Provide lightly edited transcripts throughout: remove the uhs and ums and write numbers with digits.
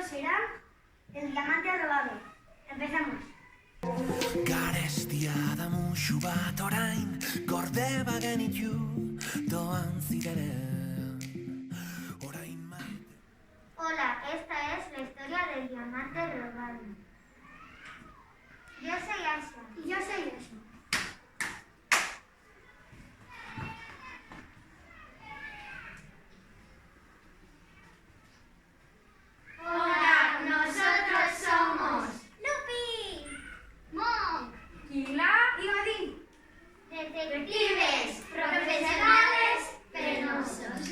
capítulo será El diamante robado. Empezamos. Garestia da musu bat orain, gorde bagenitu doan zireren. Orain maite. Hola, esta es la historia del diamante robado. Yo soy Asia. Y yo soy Yoshi. Hola, nosotros somos Lupi, Monk, Kila y Godín. detectives profesionales penosos.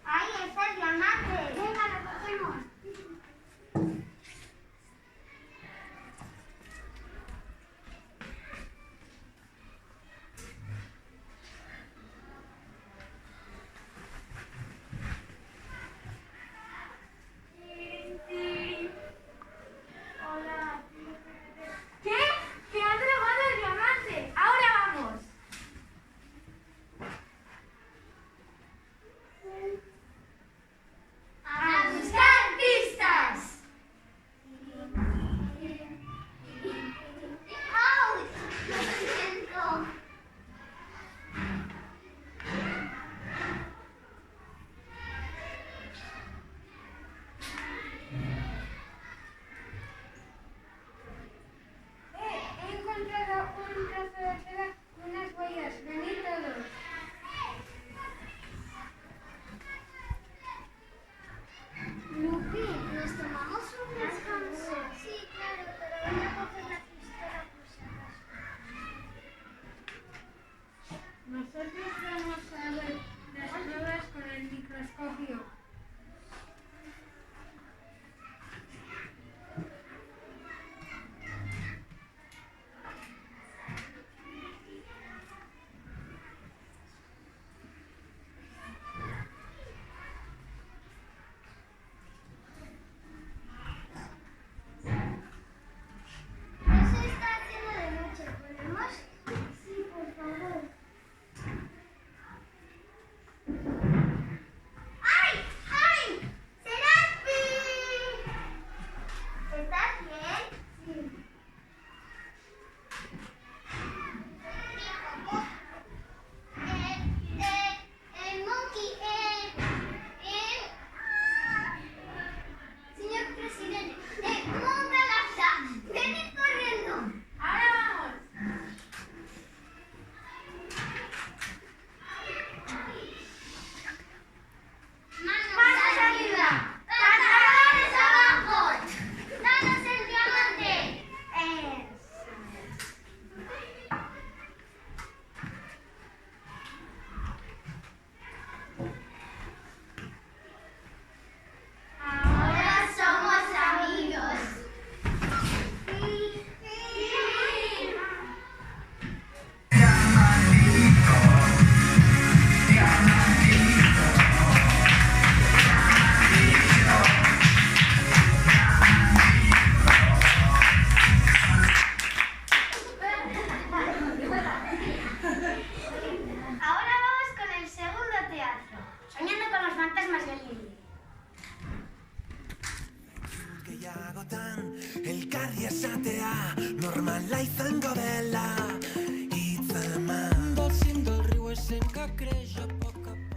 Ahí está el diamante. Venga, lo cogemos. Hola. ¿Qué? ¡Que han robado el diamante! ¡Ahora vamos! A buscar pistas. ¡Auch! Lo siento. He encontrado un trozo de seda con unas huellas. Venid todos. Lupi, ¿nos tomamos un descanso? Sí, claro, pero voy a coger la pistola por si acaso. Nosotros vamos a ver las pruebas con el microscopio. Ya se está haciendo de noche, ¿podemos? Sí, por favor. ¡Ay! ¡Ay! ¡Serapi! ¿Estás bien? Sí. El monkey, señor presidente, monta la venid corriendo. ¡Ahora vamos! Manos arriba, pantalones abajo, danos el diamante. Ahora somos amigos. Sí. Ahora vamos con el segundo teatro, soñando con los fantasmas de Lily. Gehiagotan, elkarri esatea, normala izango dela. Hitzeman. Dozin dorriu esenka kreja poka poka.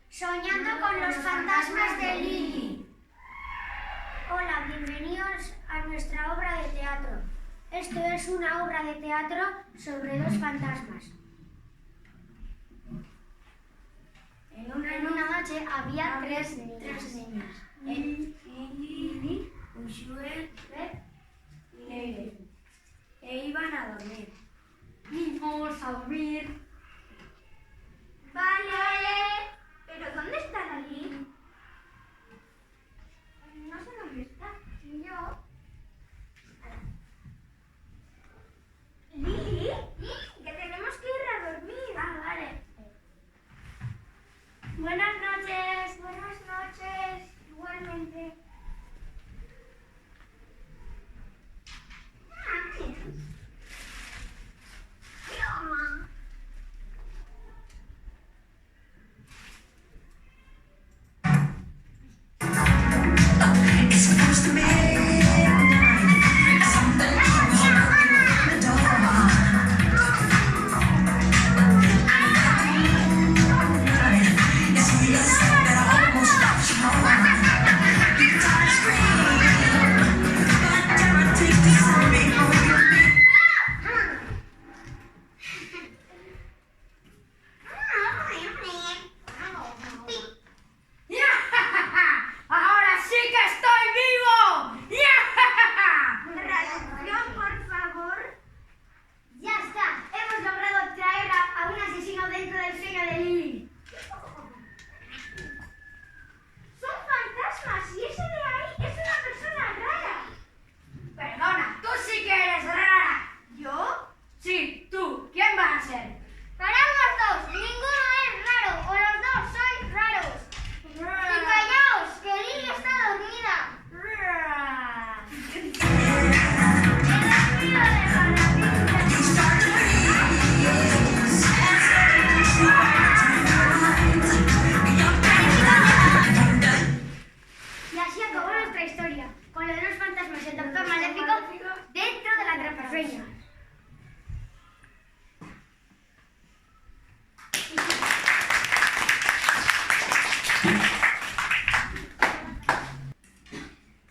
Soñando con los fantasmas de Lily. Hola, bienvenidos a nuestra obra de teatro. Esto es una obra de teatro sobre dos fantasmas. En una noche había tres niñas. Lily, Ushue y Leire. E iban a dormir. Vamos a dormir. Vale. ¿Pero dónde está Lily? No sé dónde está. ¿Y yo? ¿Lily? Que tenemos que ir a dormir. Ah, vale. Buenas noches. Buenas noches. Igualmente.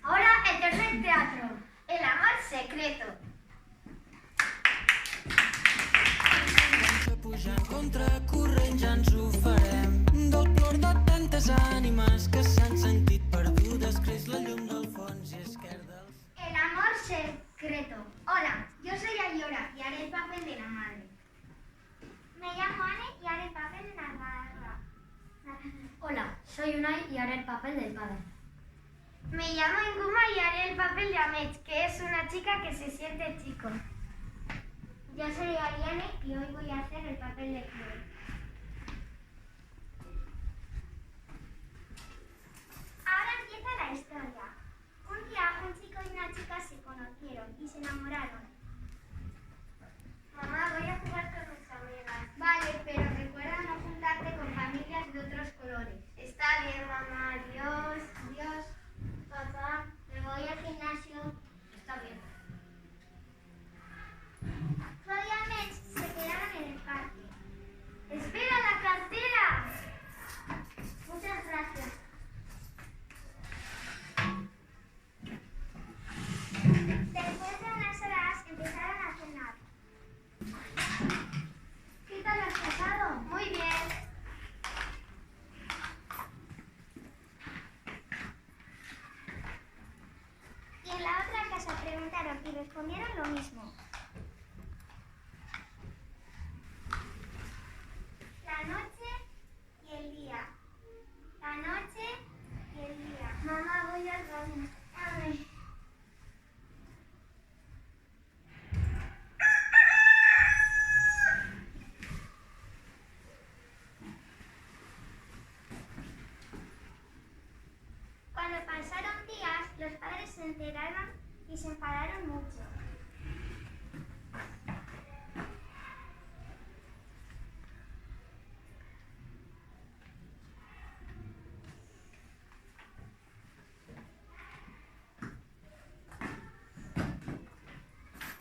Ahora el tercer teatro, El amor secreto. Pujant contra corrent ja ens ho farem. Del plor de tantes ànimes que s'han sentit perdudes creix la llum del fons i esquerda els... El amor secreto. Hola, yo soy Ayora y haré el papel de la madre. Me llamo Anne y haré el papel de la madre. Hola, soy Unai y haré el papel del padre. Me llamo Inguma y haré el papel de Amech, que es una chica que se siente chico. Yo soy Ariane y hoy voy a hacer el papel de Chloe. Ahora empieza la historia. Un día un chico y una chica se conocieron y se enamoraron. Mamá, voy a jugar con mis amigas. Vale, pero recuerda no juntarte con familias de otros colores. Está bien, mamá. Adiós. Adiós. Papá, me voy al gimnasio. Está bien. Chloe y Amech se quedaron en el parque. ¡Espera la cartera! Muchas gracias. Después de unas horas empezaron a cenar. ¿Qué tal has pasado? Muy bien. Y en la otra casa preguntaron y respondieron lo mismo. La noche y el día. La noche y el día. Mamá, voy al baño. A ver. Cuando pasaron días, los padres se enteraron y se enfadaron mucho.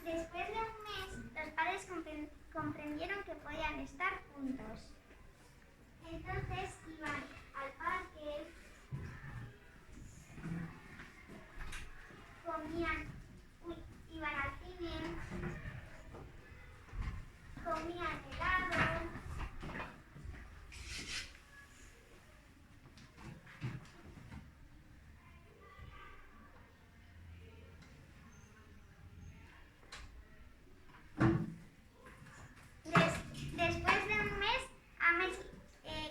Después de un mes, los padres comprendieron que podían estar juntos. Entonces iban al parque, iban al cine, comían helado. Después de un mes, Amech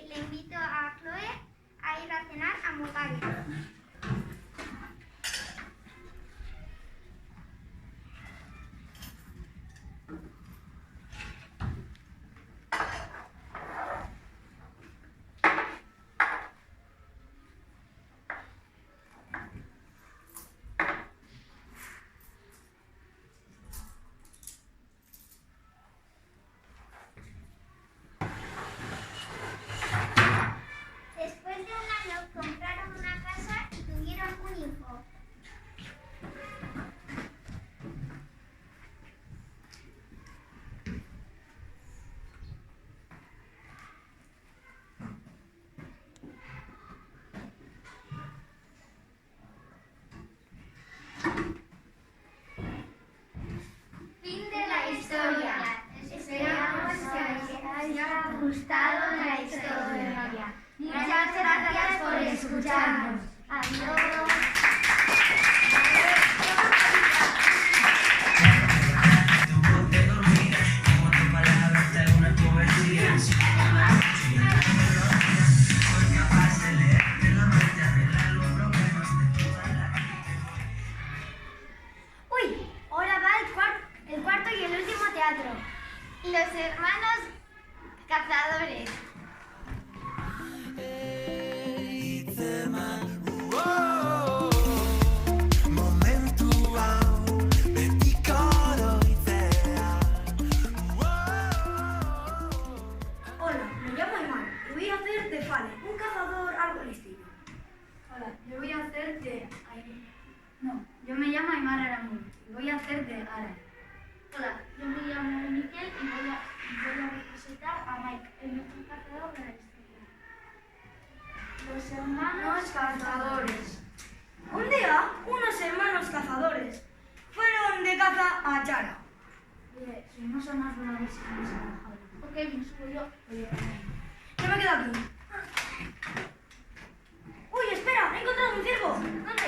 le invitó a Chloe a ir a cenar a Mugari. Después de un año compraron una casa y tuvieron un hijo. Fin de la historia. Esperamos que os haya gustado la historia. Muchas gracias por escucharnos. Adiós. Uy, ahora va el cuarto y el último teatro. Los hermanos cazadores. Momentu hau betiko oroitzea. Hola, me llamo Iman y voy a hacer de Fale, un cazador algo al estilo. Hola, yo voy a hacer de... yo me llamo Aymar Aramón y voy a hacer de Ara. Hola, yo me llamo Miquel y voy a representar a Mike, el mejor cazador de la historia. Los hermanos cazadores. Un día, unos hermanos cazadores fueron de caza a Chara. Oye, subimos a más una vez y vamos a bajar. Ok, me subo yo. Oye, Yo me quedo aquí. ¡Uy, espera! ¡He encontrado un ciervo! ¿Dónde?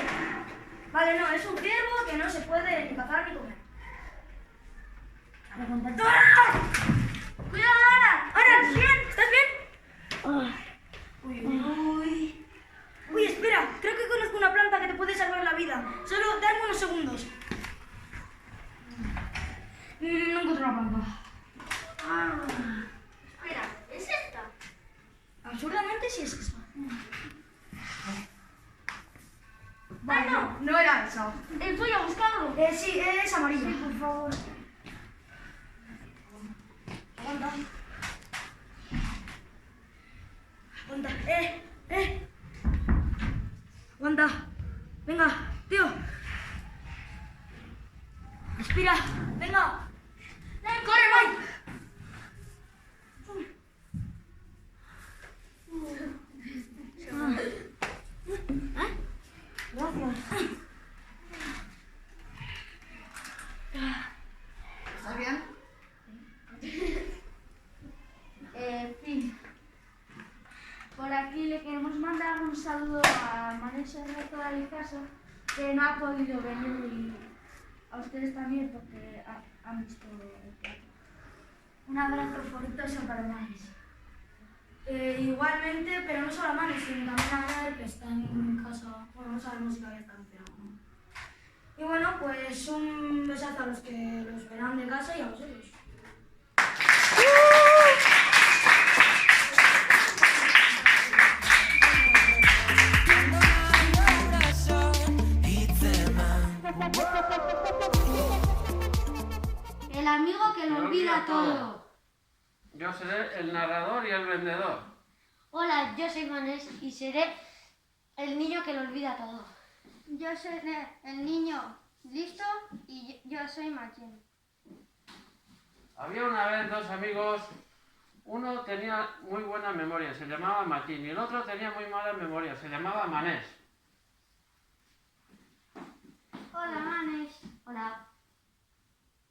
Vale, no, es un ciervo que no se puede ni cazar ni comer. ¡Ah! ¡Cuidado, Ana! ¡Ana, ¿estás bien? ¿Estás bien? Uy, uy, uy. Uy, espera, creo que conozco una planta que te puede salvar la vida. Solo darme unos segundos. No encuentro la planta. espera, ¿es esta? Absurdamente sí es esa. Vale, no, no era esa. Voy a buscarlo. Sí, es amarilla. Sí, por favor. Aguanta. Aguanta. Aguanta. Venga, tío. Respira. Venga. ¡Corre, Mike! Gracias. ¿Estás bien? Sí. Por aquí le queremos mandar un saludo a Vanessa de toda la casa, que no ha podido venir, y a ustedes también porque han visto el teatro. Un abrazo forzoso para Manes. Igualmente, pero no solo a Manu, sino también a él, que está en casa. Bueno, no sabemos si todavía está enfermo. Y bueno, pues un besazo a los que los verán de casa y a vosotros. El amigo que lo olvida todo. Yo seré el narrador y el vendedor. Hola, yo soy Manés y seré el niño que lo olvida todo. Yo seré el niño listo y yo soy Machín. Había una vez dos amigos. Uno tenía muy buena memoria, se llamaba Martín, y el otro tenía muy mala memoria, se llamaba Manés. Hola, Manes. Hola,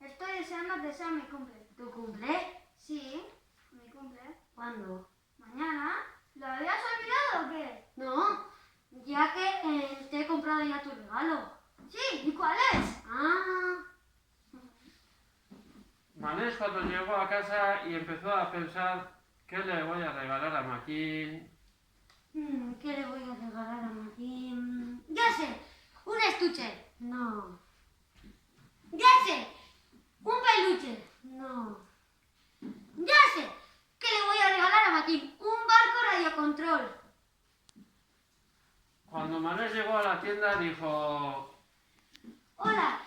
Estoy deseando que sea mi cumple. ¿tu cumple? Sí, mi cumple. ¿Cuándo? Mañana. ¿Lo habías olvidado o qué? No, ya que te he comprado ya tu regalo. Sí, ¿y cuál es? Ah, Manés cuando llegó a casa y empezó a pensar qué le voy a regalar a Martín. ¿qué le voy a regalar a Martín? ¡Ya sé! ¡Un estuche! No. ¡Ya sé! ¡Un peluche! No. ¡Ya sé! ¿Qué le voy a regalar a Martín? ¡Un barco radiocontrol! Cuando Manés llegó a la tienda dijo: Hola,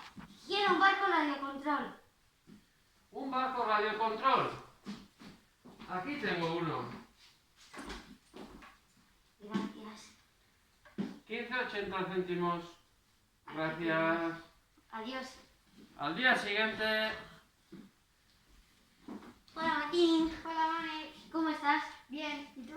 quiero un barco radiocontrol. ¿un barco radiocontrol? Aquí tengo uno. Gracias. 15,80 céntimos. Gracias. Adiós. Al día siguiente. Hola Martín, Hola, Manes. ¿cómo estás? Bien, ¿y tú?